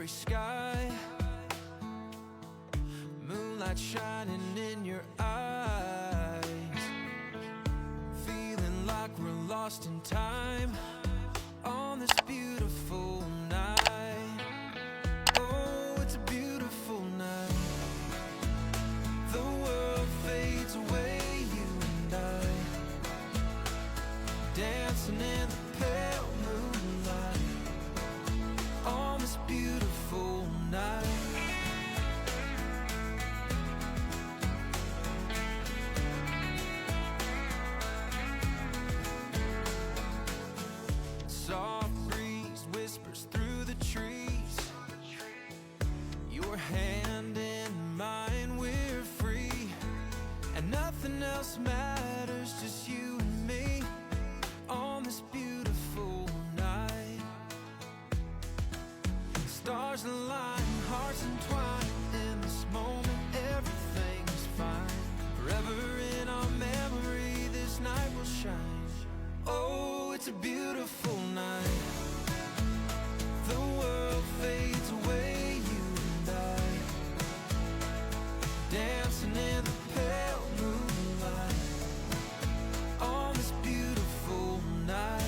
sky, moonlight shining in your eyes, feeling like we're lost in time on this beautiful night. Oh, it's a beautiful night. The world fades away, you and I, dancing in the pale moonlight on this beautiful night. Soft breeze whispers through the trees, your hand in mine, we're free, and nothing else matters, just you and me on this beautiful night. Stars align, hearts entwine, in this moment everything is fine. Forever in our memory this night will shine. Oh, it's a beautiful night. The world fades away, you and I, dancing in the pale moonlight on this beautiful night.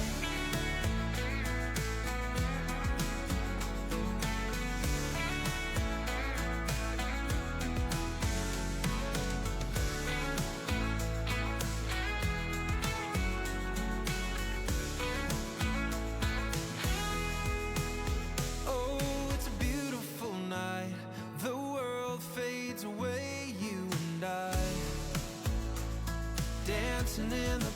Dancing in the